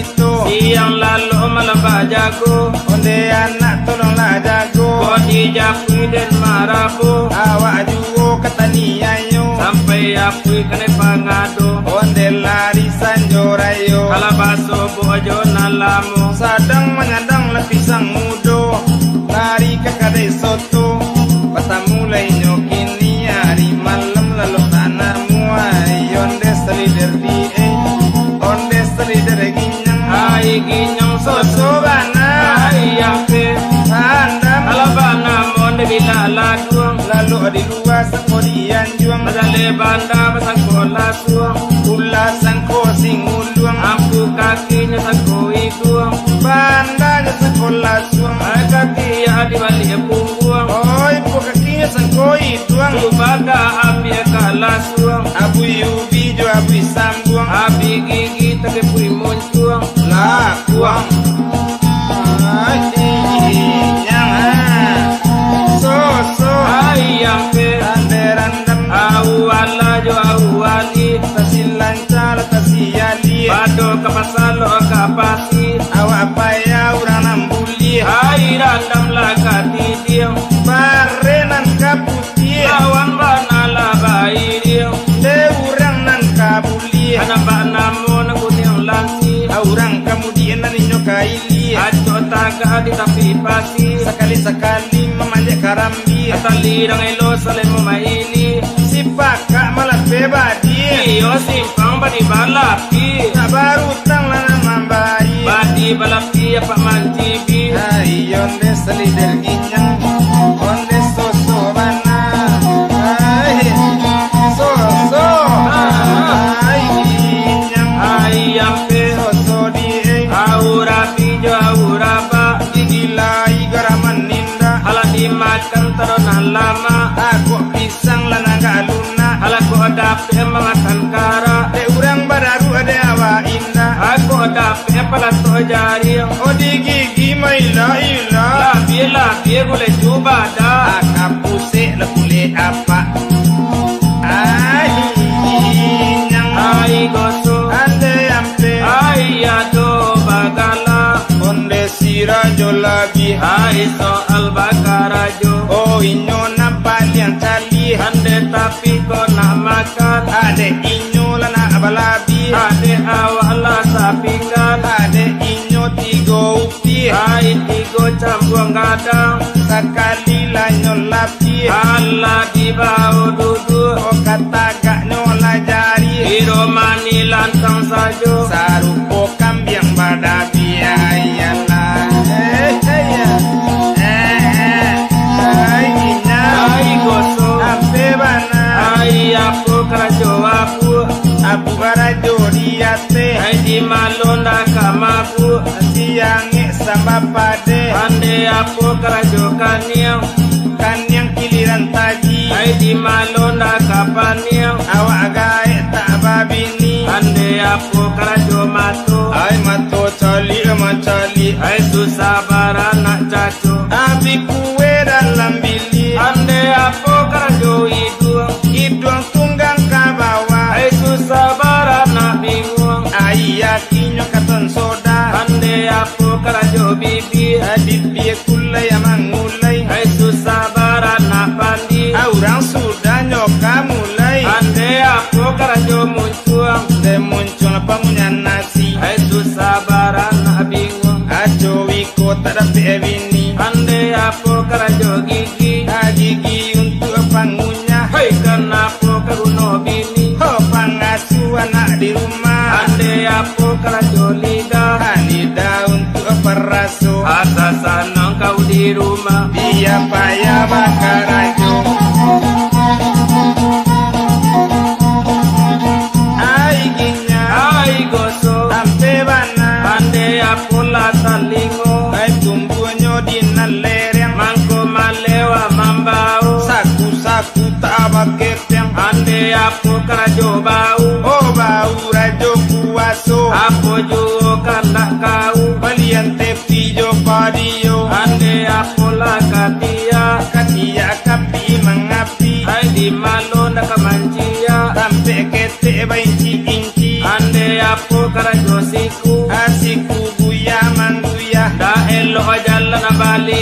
itu. Siang lalu malam bajago, Onde anak tolonglah jago. kau dijapui dan marabu. Awak juo katani ayo. Sampai apui kene pangado. Onde lari sanjorayo. Kalabaso bojo nalamu. Sadang menyadang lebih sang mudo. Lari ke kadai soto. Patah mulai nyokini hari malam lalu tanahmu. Onde selider di onde selider ginyang. Hai ginyong Soso bana. hai yampe. Handam. Alabana monde bila laduang. Lalu di luar sekodian juang. Madale banda pasang kola suang. Ulasan ko singuluang. Ampu kakinya sangko iguang. Bandanya sekolah suang. Hai kaki ya di balik pungguang. Oi po kakinya sangkoi tuang. Subaka api kala suang. Abu yubi jo abu sambuang. Api gigi tapi pui muncuang. Lah kuang. Ai nyang ha. So Hai yampe. Anderandam. Awala jo awali. Tasilancal tasiali. Pado kapasalo kapasi. Awak paya urang nambuli. Hai randam lakati diam. Barenan kaputi. Lawan banala bayi diam. De urang nan kabuli. Anak namu nangkutiang lansi. Orang kemudian ninyo kaili. Aco taga di tapi pasi. Sekali-sekali memanjat karambi. Atalirang elo salemo maini. Si pakak malah bebadi. Iyo simpang badi balapi. Tak baru tang lana mambai. Badi balapi apa mancibi. Ayon de selider ginyang. Onde soso bana. Ay soso. Ay ginyang. Hai yampe. Soso di Aura pijo aura ba. digilai garaman ninda. Hala dimakan taronan lama. Aku pisang lana galuna. Hala ko dape mangatan kara. De urang badaru ada awa indah. Aku dape palato jari. Odi gigi maila ila. Labi gule coba dah. Akapuse lekule apa. Ai nyang. Hai goso. Ande ampe. Hai ado bagala. Onde sirajo lagi. Hai soal bakarajo. Oh inyo nampak yang cali. Ande tapi kau nak makan. Ade inyo lana abalabi. Ade awak lah sapinggan. Ade inyo tigo upi. Hai tigo campuang kadang. Sekali lah nyolapi. Allah di bawah duduk. Oh kata gak nyola jari. Hiro mani lantang sajo. Sarupo kambiang badabi. Ayalah. Ay ginya. Hai goso. Ampe bana. Hai apu kerajo apu. Abu barajo diate. Hai di malonda kamapu. Siange sama pade. Ande apu kerajo kaniang. Kan yang kiliran tagi. Hai di malonda kapaniang. Awak gae tak babini. Ande apu kerajo matu. Ay mato cali macali. Hai susah baranak cacu. Abi kue dalam bili. Ande apu kerajo iduang. Iduang tunggang kabawa. Hai susah baranak bingung. Ay yakinyo katon soda. Ande apu kerajo bibi. Adit biye kulay amangulay. Hai susah baranak pandi. Orang sudah nyoka mulai. Ande apu kerajo muncuang. De muncul pengunyan nasi. Hai susah baranak bingung. Ajo wiko tak dapat bini. Ande apu kerajo gigi. Gigi untuk pangunya. Hai kenapa keruno bini. Ho pangasuh anak di rumah. Ande apu kerajo lidah. Lidah untuk peraso. Asa sanang kau di rumah. Dia payah bakar ajo. Ay ginya. Hai goso. Ampe bana. Ande apu latalingo. Ay tumbuhnya di nalereng. Mangko malewa mambau. Saku-saku tak bakit yang. Ande apu kerajo bau. Oh bau rajo kuaso. Apu juo kandak kau. Balian tepi jo padio. Ande apu lakatia. Katia kapi mengapi. Hai di malonda kamancia. Sampai kete bayi inci. Ande apu kerajo siku. Asik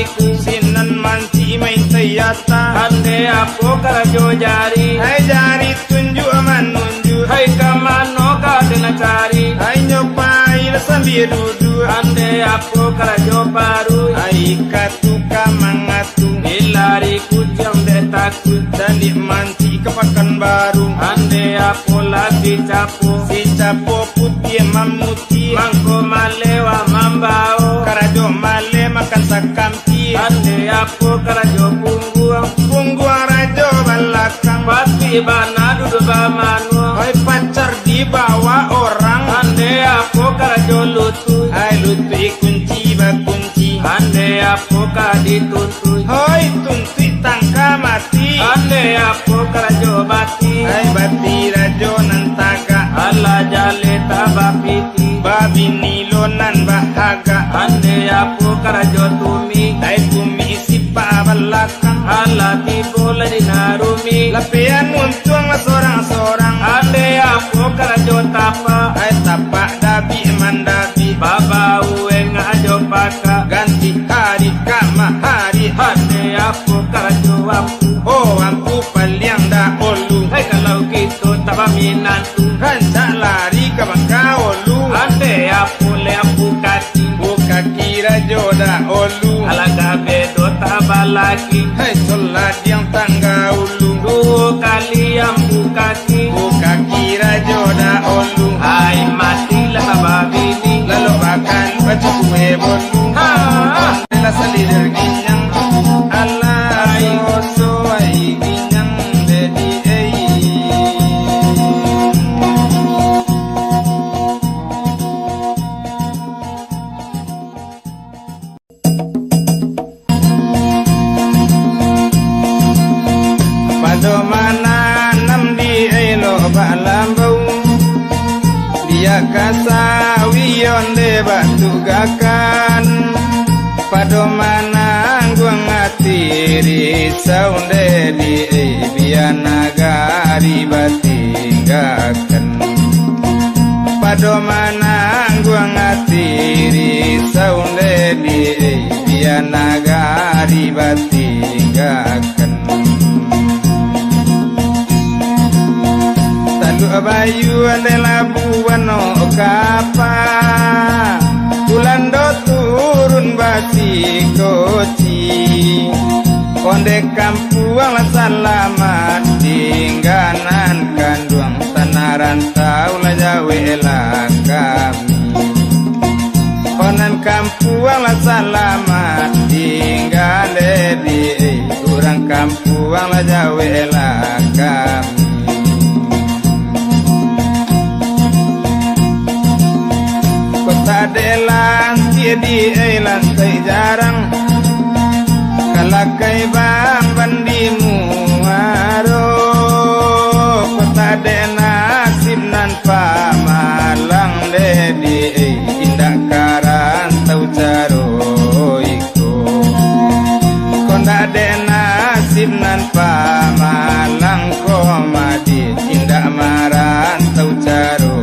baliku sinan manci main tayata. Ande apo karajo jari Hai jari tunjuk manunjuk, Hai kamano ka dena cari hai nyopai sambil duduk. Ande apo karajo paru Hai katuka mangatu, Ilari kujang de takut dan di manci kepakan baru. Ande apo lagi capo Si capo putih mamuti, Mangko malewa mambao karajo male makan sakamti. Ande apo karajo pungguang Pungguang rajo balakang, Pati bana dudu bamanu hai pacar dibawa orang. Ande apo karajo lutu Hai lutui kunci bakunci, Ande apo ka dituntui hai tuntui tangka mati. Ande apo karajo bati Hai bati rajo nantaga, Ala jale tabapiti babi nilonan bahaga. Ande apo karajo tumi Hai bumi sipa balakang, Ala tibo ladi narumi lapian untung sorang-sorang. Ande apo karajo tapa Hai tapak dabi mandabi, Baba ueng ajo paka ganti hari kama hari. Ande apo karajo ampu Oh ampu paliang dahulu, Hai kalau gitu tapa minantu rancak lari ke Bangkaolu. Ande apo le apu kaki Buka kira joda olu, Ala gabedo tabalaki hai solat yang tangga ulu. Dua kali ampu kaki Buka kira joda olu, Hai matilah babini lalu makan baju kue bolu. Ha. Bela salider ginyang, Allah soso ai ginyang dedi ei. Pado mana nam di elo balambau, dia kasawi yonde batu gakan. Pado mana gua ngatiri saunde di biana gari batinggakan. Pado mana gua ngatiri saunde di biana gari batinggakan. Talu bayu adalah buano kapa, Kulando turun basi koci, Konde kampuang la selamat tingganan kanduang tanah rantau la jawe lah kami. Konan kampuang la selamat tinggal di kurang kampuang la jawe lah kami. Kota delan tiadi lantai jarang, kalakai bang bandimu aro. Kota denasib nan pamalang dedi indak karantau caro iko. Kota denasib nan pamalang komadi indak marantau caro.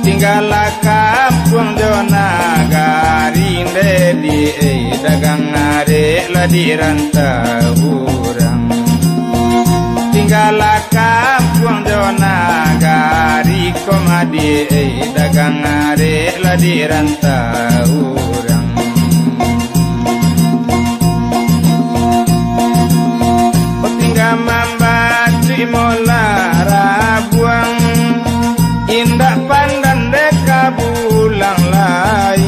Tinggala kampung jona garinde di dagang are la di rantau urang. Tinggala kampung jona gari komadi dagang are la di rantau urang. Tinggal mambatri mola rabuang, indah pandan deka bulang lai.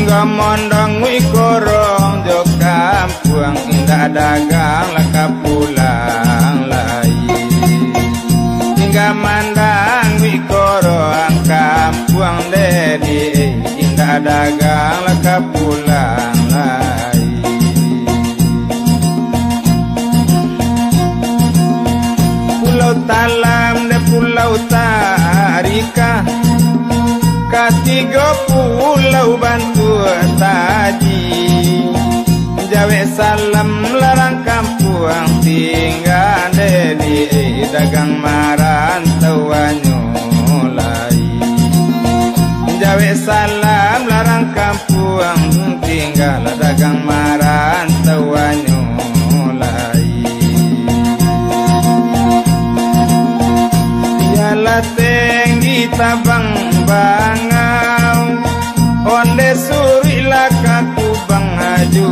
Hingga mondong wi korong jo kampung indah dagang laka pulang lagi. Hingga mandang wi korong kampung dedi indah dagang laka pulang lagi. Pulau Talam de Pulau Tarika, katiga pulau bantu taji. Jawa salam larang kampung tinggal dedi dagang marantau nyolai. Jawa salam larang kampung tinggal dagang marantau nyolai. Yala tinggi tabang bangau onde suri laka kubang haju.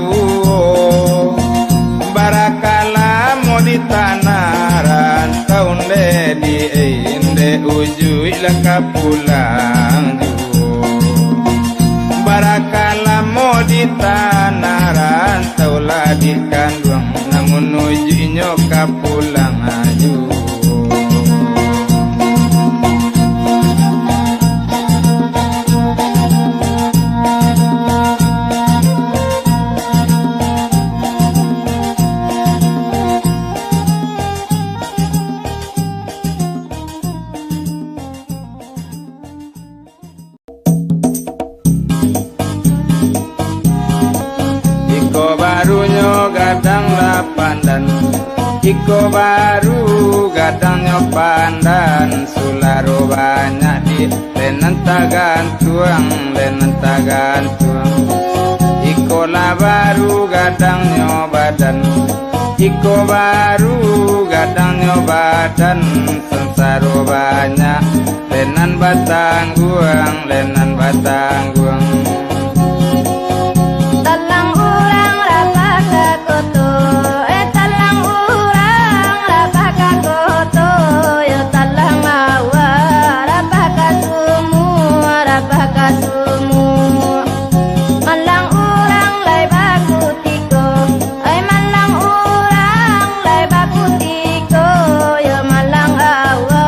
Barakala mo di tanaran taun di inde ujui laka pulang ju. Barakala mo di tanaran taula di kandung namun uju nyoka pulang haju. Iko baru gadangnya pandan sularo banyak di lenan tagantuang Iko la baru gadangnya badan Iko baru gadangnya badan sensaro banyak lenan batangguang Talang urang rabah kakoto talang urang rabah kakoto yo talang awa rabah kasumu malang urang lai bakutiko malang urang lai bakutiko yo malang awa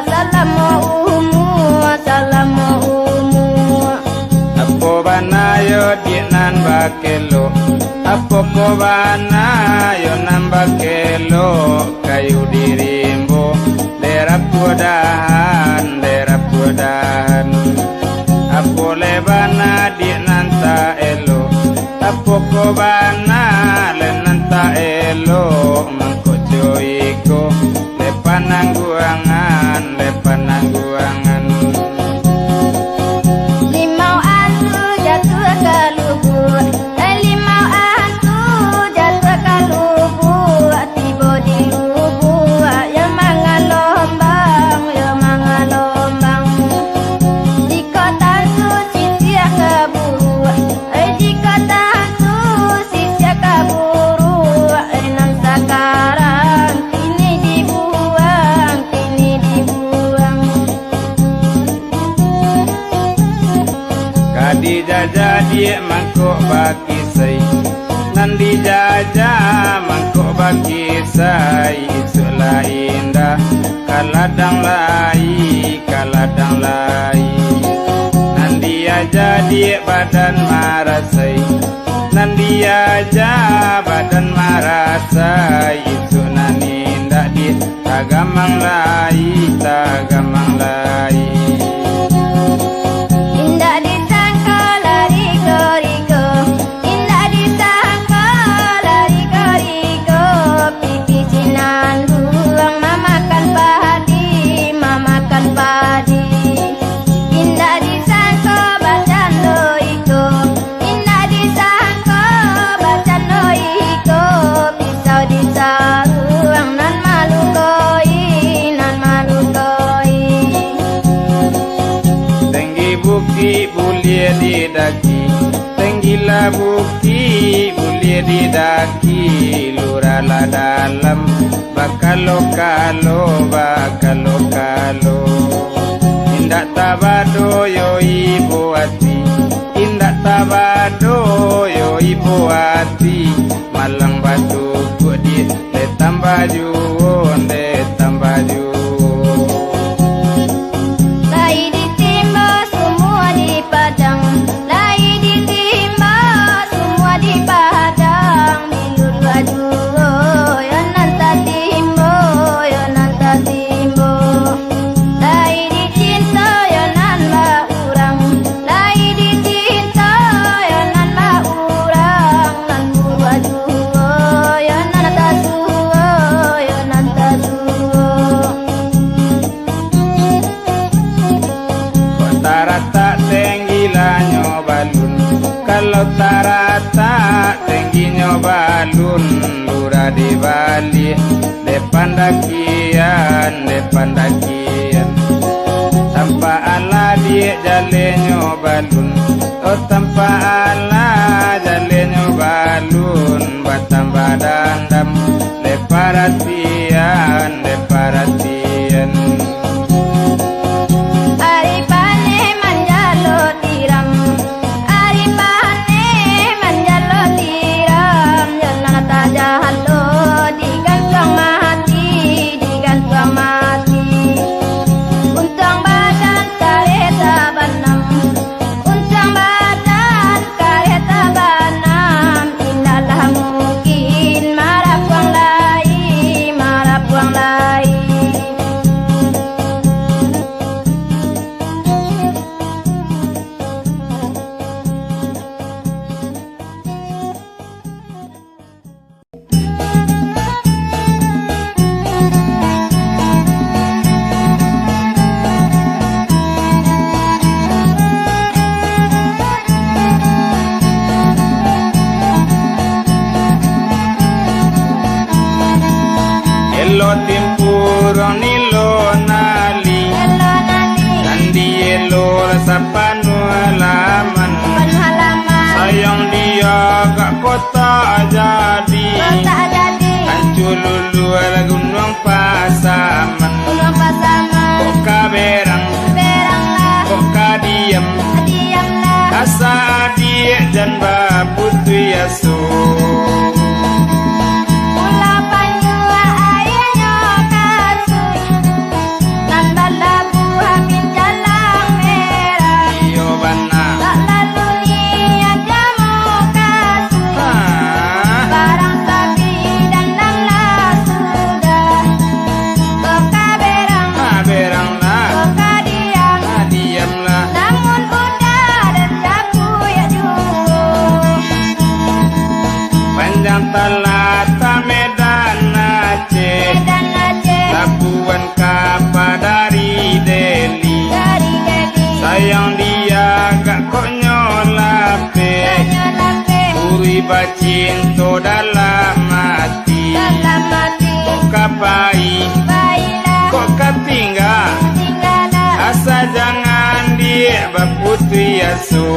assalamu Apo banayo dinan bakelo Apo ko banayo nan bakelo kayu dirimbo derap kudahan Apo lebana dinan ta elo Apo ko bana lenan ta elo mangko joiko lepanangguangan limau antu jatuh ke lubur limau antu jatuh ke lubur tiba di lubur yang mangan lombang di kota tu sisia keburu di kota tu sisia keburu nan sekarang kini dibuang Kadi jaja dia mangkok baki say nan dijajah mangkok baki say isulah indah kaladang lai nan dia jadi badan marasai nan dia jah badan marasai itu nan indah di tagamang lai indah disangka lari-go-rigo indah disangka lari-go-rigo pipi sinanduang mamakan padi indah disangka bacan loiko indah disangka bacan loiko pisau disaruang nan malu koi Buki boleh didaki Tenggilah buki boleh didaki Lurala dalam bakalo-kalo Indak tabado yo ibu hati Indak tabado buati malang batu kudi tambah juon tambah juon. Lai ditimba semua di padang, lai ditimba semua di padang. Bilur baju ya nanta timbo, ya nanta timbo. Lai dicinta ya nan ba urang, lai dicinta ya nan ba urang. Nan bulu baju ya nanta suo, ya nanta suo. Tarata tenggilanyo balun, kalau tarata tengginyo balun, lura di Bali depan dakian tanpa ala di jalenyo balun, oh tanpa ala jalenyo balun, batambah dandam leparatian. Aripane manjalo tiram, aripane manjalo tiram. Jangan tajahan lo digantung mati. Untang badan kareta banam, untang badan kareta banam. Inalah mungkin marah buang lai. Elo timpuro nilo nali, Elo nali nandi elo sapanu halaman. halaman, Sayang dia gak kota jadi, tak jadi Ancululu gunung Pasaman. gunung pasaman. Kok kaberang, Beranglah, kok kadiam, diamlah. asa adik dan baputu yaso. Mula panjua ayahnya kasut, nan bala buah min jalang merah. Iyo bana, Tak lalu niat jamu kasut, barang sapi dan namlah sudah. Berang, beranglah, kadiam, diamlah. namun udah dan jabu ya dulu. Panjang talata Medan Aceh, Medan Aceh, Labuan Kapal dari Delhi. dari Delhi, Sayang dia gak konyolape, nyolape, Uri bacinto dalam hati. dalam mati. Kok kapai, Baiklah, kok katinggal, tinggallah. asa jangan dia baputu yaso.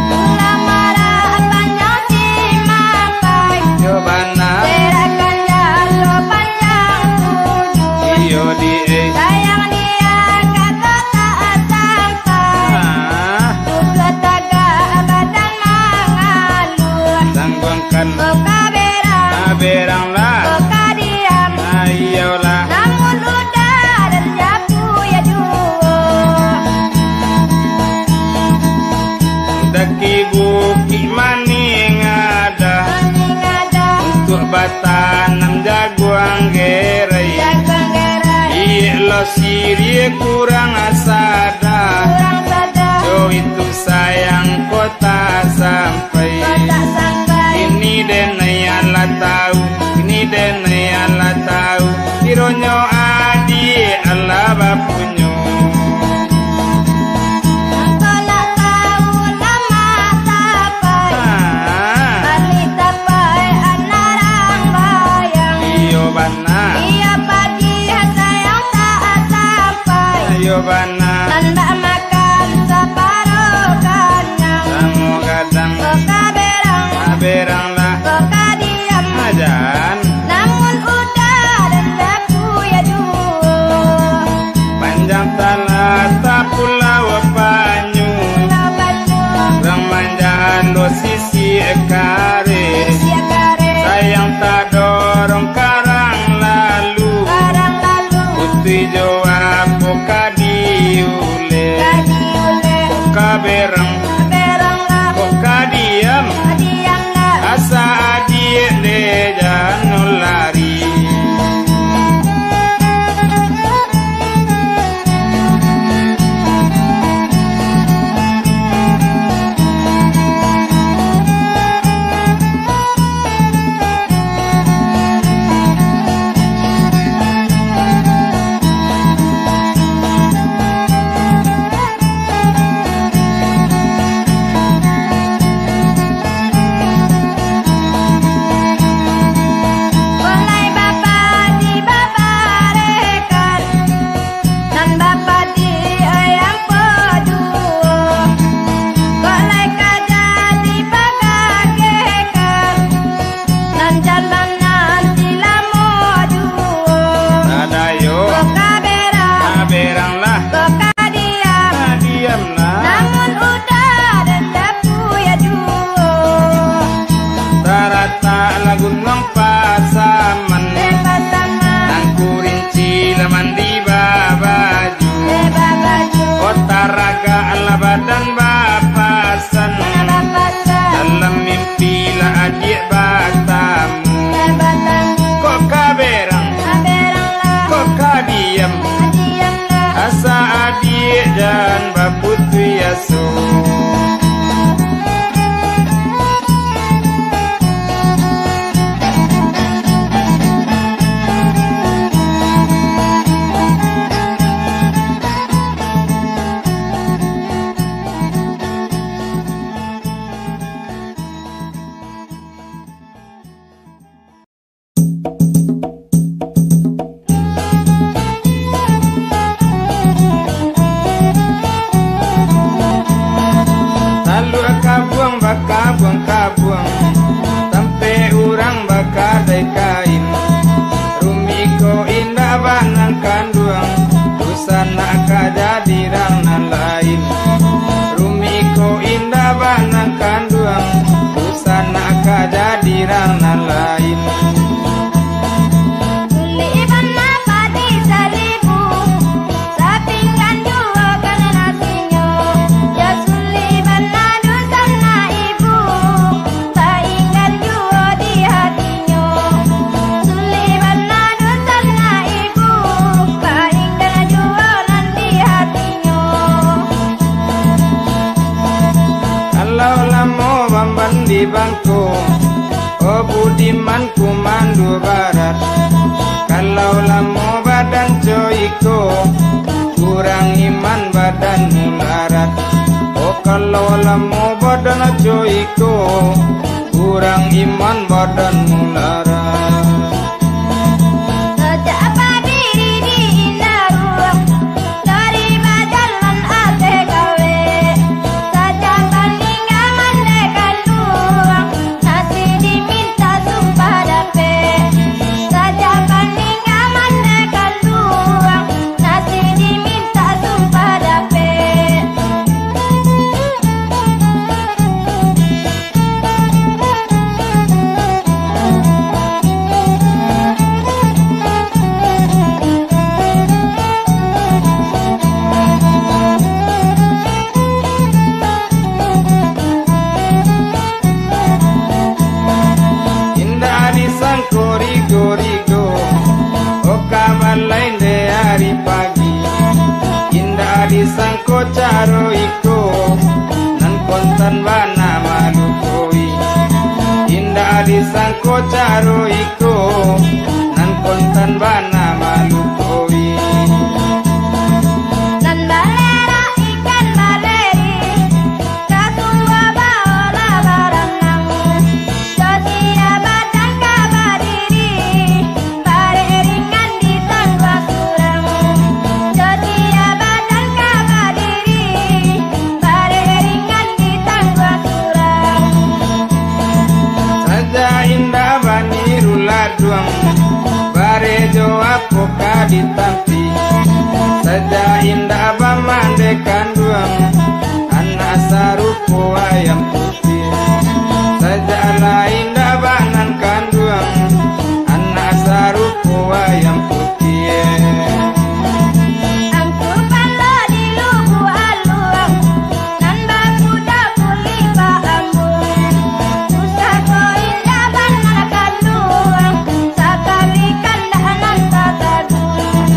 Mula marah panjang si mapai, Yo bana, gerakan jalo panjang tujuh. iyo di Sayang dia kata tak sampai, juga tagak badan mengalur. Sanggongkan, Buka berang, beranglah, buka diam, ayolah. namun udah dan jabu ya dulu. Daki bukit maning ada, Maning ada, untuk batanam jaguang gerai. jagang gerai, Iya lo siri kurang asada, kurang sadar, so itu sayang kota sampai. tak sampai. Ini denayang lah tahu, ini denayang lah tahu. Kironyo adi Allah bapunyo. Engkau nak tahu nama tapai, balik tapai anarang bayang. Iyo bana, Ia pagi sayang tak sampai, iyo bana. tanda makan separuh datang berang lah ajan Namun udah dendaku ya duo panjang talata pulau panyu rang manjaan do sisi kare sayang tak dorong karang lalu putri jawab poka diule poka berang poka diam asa adik le jangan lari Walai bapak di bapak rekan nan bapak di ayam peduo Walai kaja di bagagekan nan jalan nanti lamo duo adayo Koka berang lah koka diam diam lah namun udah dendaku ya duo tarata lagu nong pasaman pasangan nang kurinci laman di babaju baju otaraga ala badan bapasan bapak dalam mimpi lah adik batamu batang kok kaberang beranglah kok kadiam diamlah asa adik dan baputu yaso lalu kabuang sampai urang bakadai kain rumiko indah banang kanduang dusana jadi rangan lain rumiko indah banang kanduang dusana jadi rangan lain Suliban apa di salibu sapingkan jua kan nasinya ya suliban nadu sana ibu saingkan jua di hatinya suliban nadu sana ibu saingkan jua nanti hatinya kalau lamo bamban di bangku oh budiman kumandu barat kalau lamo badan coiko kurang iman badan mularat oh kalau lamo badan coiko kurang iman badan mularat sejak apa diri di indah ruang dari bajalan ate gawe sejak paningga mandekan luang nasi diminta sumpah dape sejak paningga mandekan luang nasi diminta sumpah dape indah disangko rigo oh kamalai de hari pagi indah disangko caro iko nan kontan bana malukoi indah disangko caro iko nan kontan bana malukoi nan balera ikan baleri kasumba baola baranang josia batang kabadiri bareringan di tangga surang josia batang kabadiri bareringan di tangga surang saja indah bamande kanduang anak sarupo ayam putih saja indah banan kanduang anak sarupo ayam putih. Angku pala di lubu aluang nan baku dapuli ba ambung susah ko indah banan kanduang sakali kandanan tatadung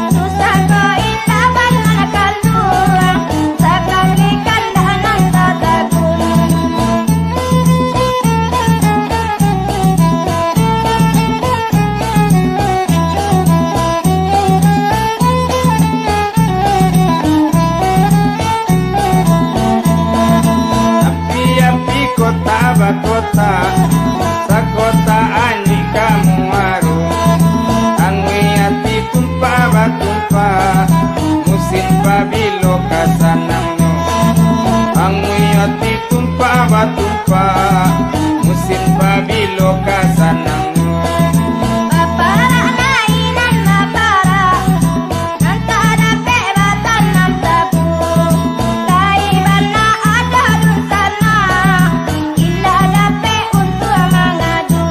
susah ko indah banan kanduang sakali kandanan tatadung. Api-api kota bakota sakota ani kamu aru angwi ati kumpa batumpa musim pabilo kasanangno angwi ati kumpa batumpa musim pabilo kasanangno. Papara nainan mapara nan tadape batan nam tabu kaibana ada dun sana indah dape untuk mengadu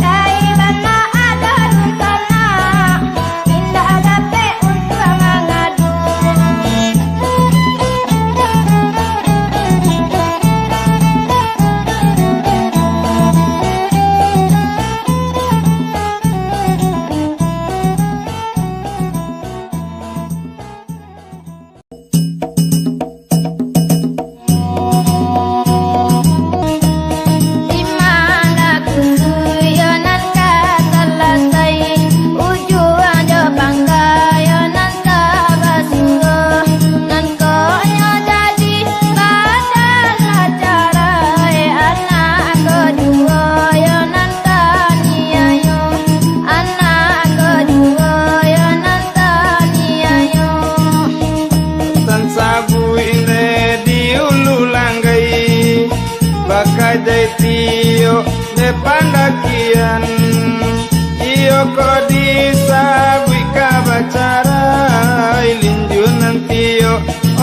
kaibana ada dun sana indah dape untuk mengadu. Di mana kusuyonan katalastay ujung jo panggayonan kabasugo nan konyo jadi badan acara anak kedua yonan kaniayo anak kedua yonan kaniayo. Tan sabu inde di ulu langgai bakai dai tio de pandakian iyo ko di sabu ka bacara linjunan tio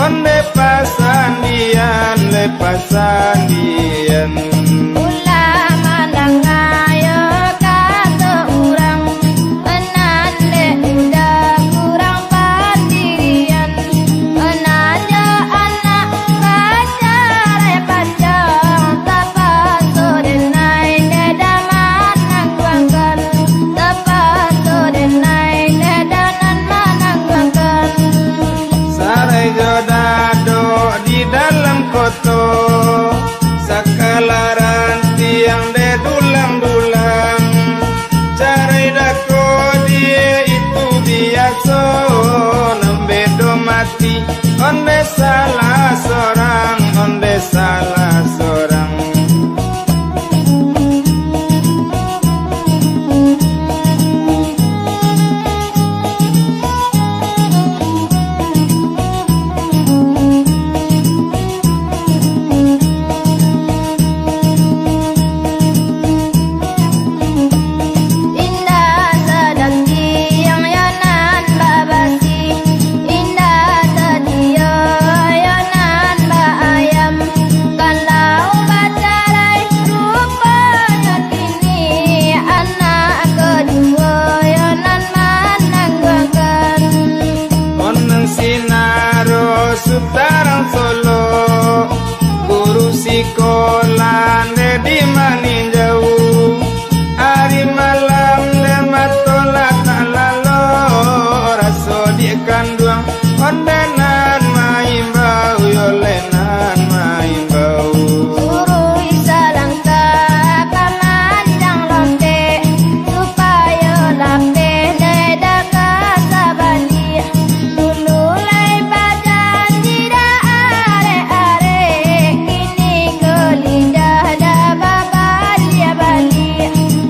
onde pasandian le pasandian. Ulama dangayo kata urang enan le udah kurang pandirian enan jo anak pacar panjang tapat sore nai nedaman nangguangkan tapat sore nai nedanan manangguangkan. Sarai jodado di dalam koto sakalaran tiang de dulang-dulang carai dako dia itu biasa nembedo mati onde salah seorang onde salah seorang. Indah sedang tiang yonan babasi indah sedia yonan ba ayam kalau bacarai rupanya kini anak kedua yonan manangguangkan. Oneng sinaro sutarang solo guru sekolah ne di maninjau hari malam le matola tak lalo raso di kanduang ondenan main bau yolenan main bau. Suruh isalangka pamanjang lonte supaya lape neda kasabali dulu lai badan tidak are-are kini ke lidah dah babalia bali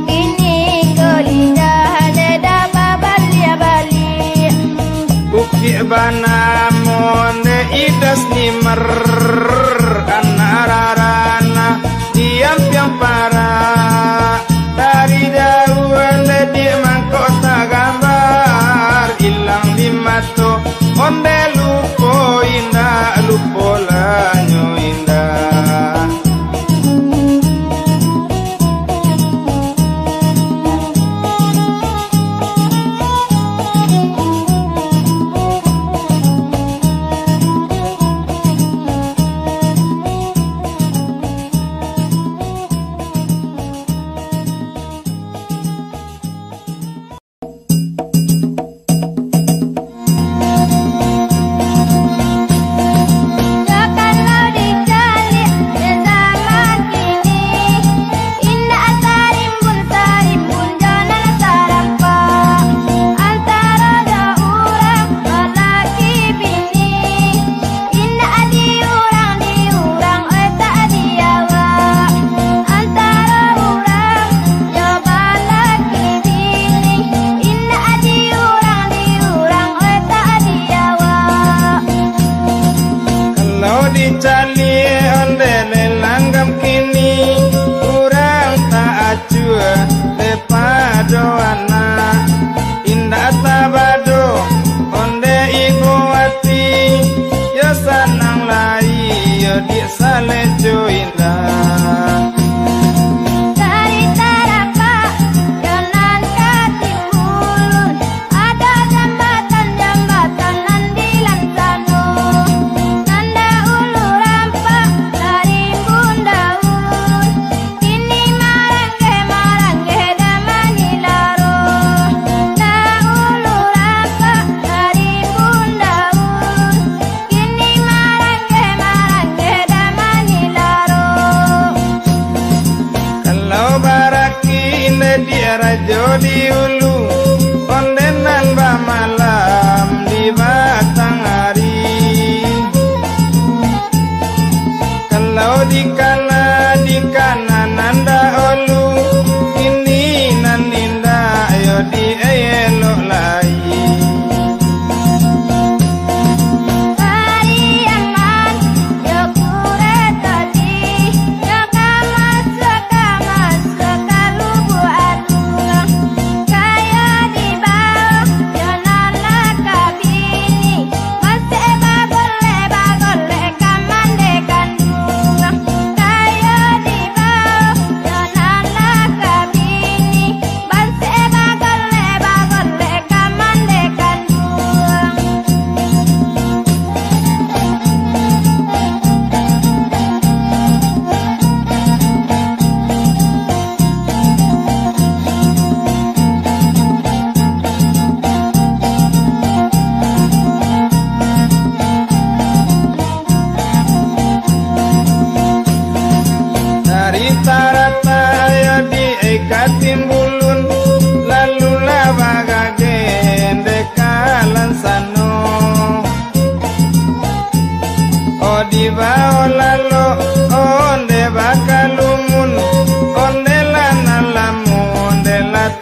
kini ke lidah dah babalia bali. Bukti bana monde idas nimer anararana diam yang para dari jauh le di mangkota gambar hilang di mato onde lupo indah lupo lanyo indah.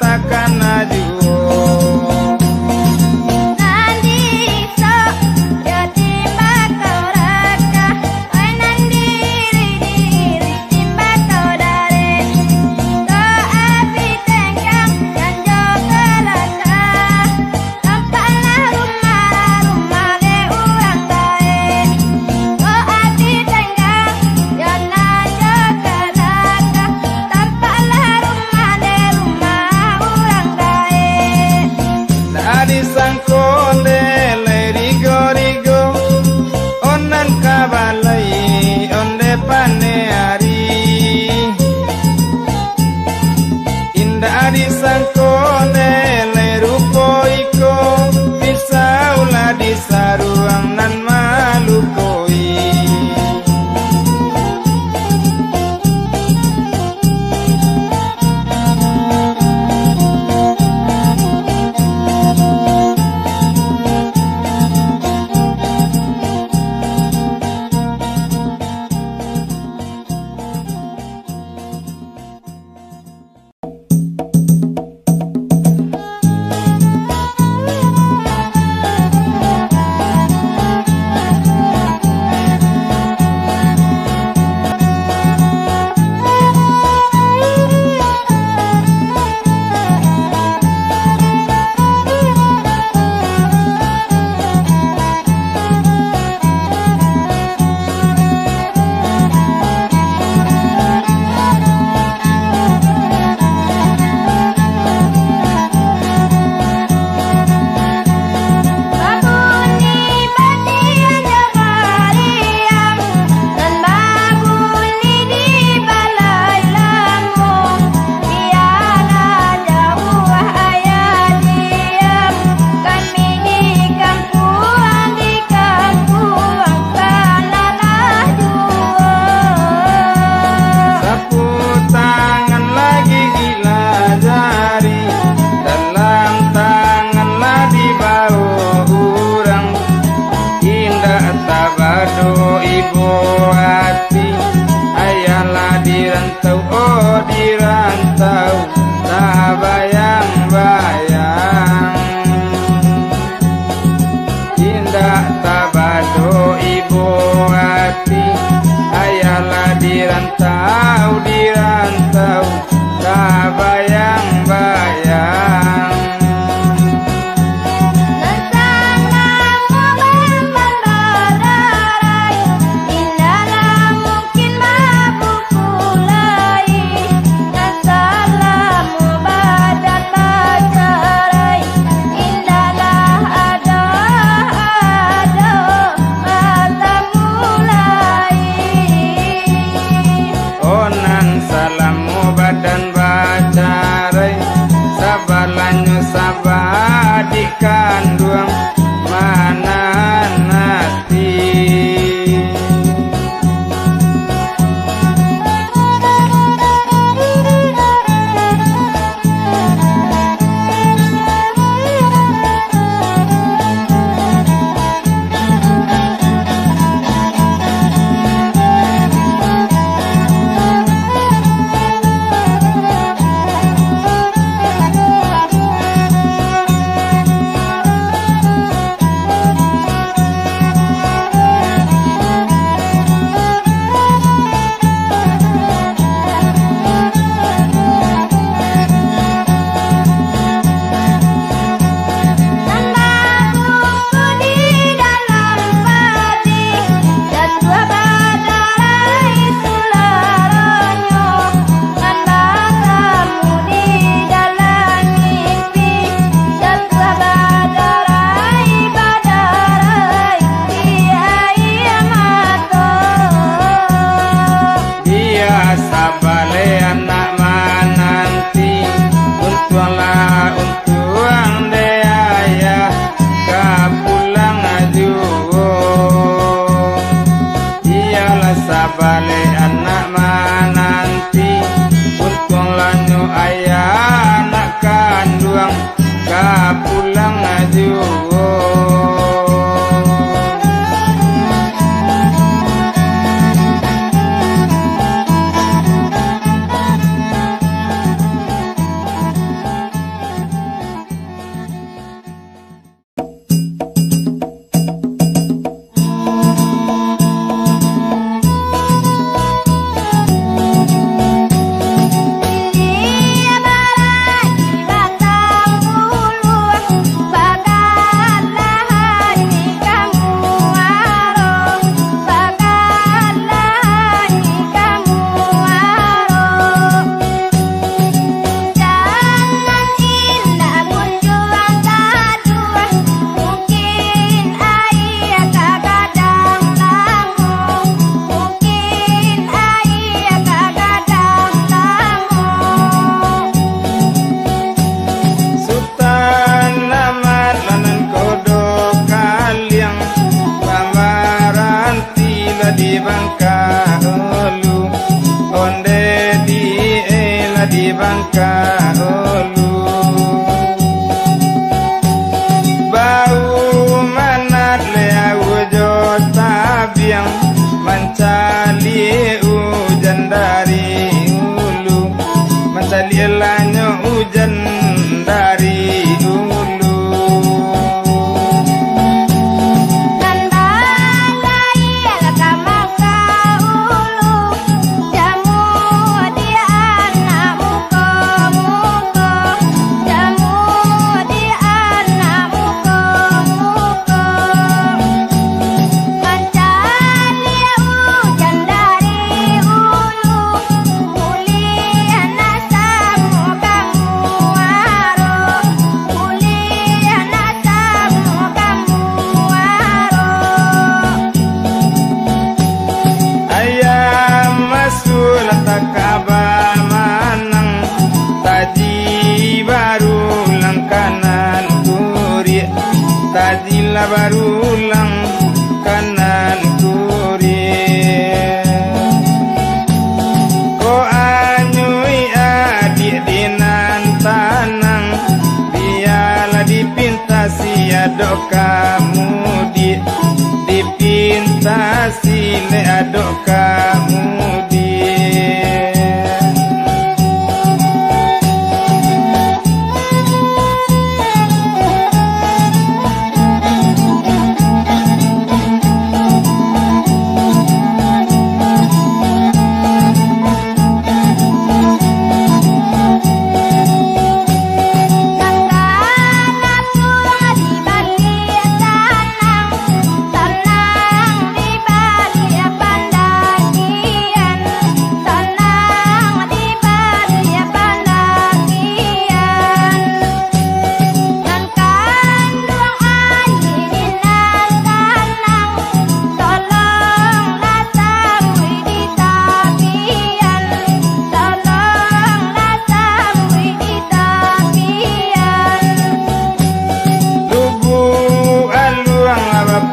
Tenggang tabado ibu hati, ayahlah dirantau tak bayang-bayang. Indah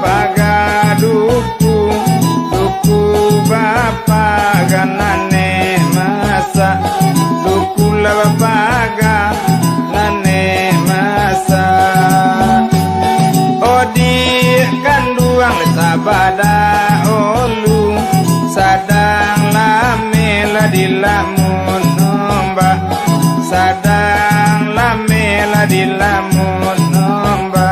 bapaga duku duku bapaga nane masa duku la bapaga nane masa odi kanduang sabada olu sadang lamela di lamun nomba sadang lamela di lamun nomba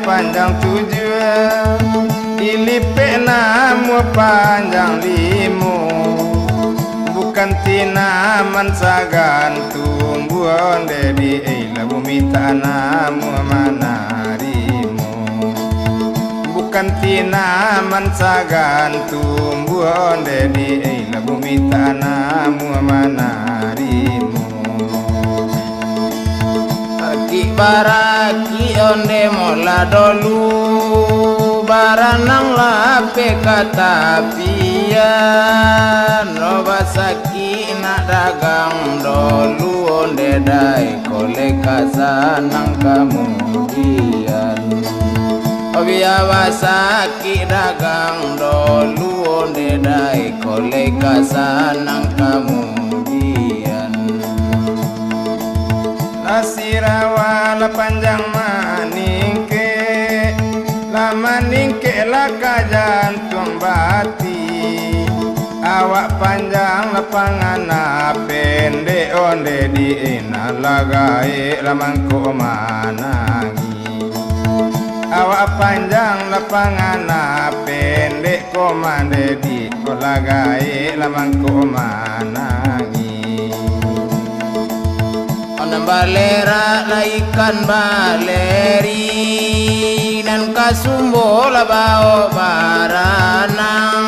panjang tujuan dilipek namu panjang limu bukan tinaman sagan tumbuhan dedi ila bumi tanamu manarimu bukan tinaman sagan tumbuhan dedi ila bumi tanamu manarimu baraki onde mola dolu baranang lape kata pian no basaki nak dagang dolu onde dai kole kasanang kemudian obia basaki dagang dolu onde dai kole kasanang kemudian Asirawa la panjang maningke la maningke la kajantung bati awak panjang la pangana pendek onde di ina lagai la mangko manangi awak panjang la pangana pendek komande di kolagai la mangko manangi balera la ikan baleri dan kasumbo la bao baranang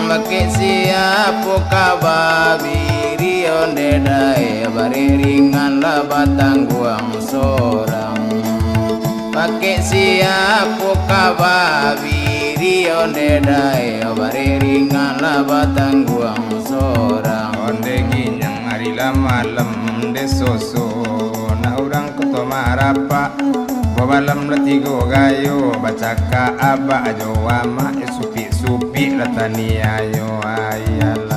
make siapo kababiri onde dai bariringan la batangguang sorang make siapo kababiri onde dai bariringan la batangguang sorang onde ginyang hari la malam soso na urang kuto marapa babalam latigo gayo bacaka aba ajo wama supi supi latani ayo ayal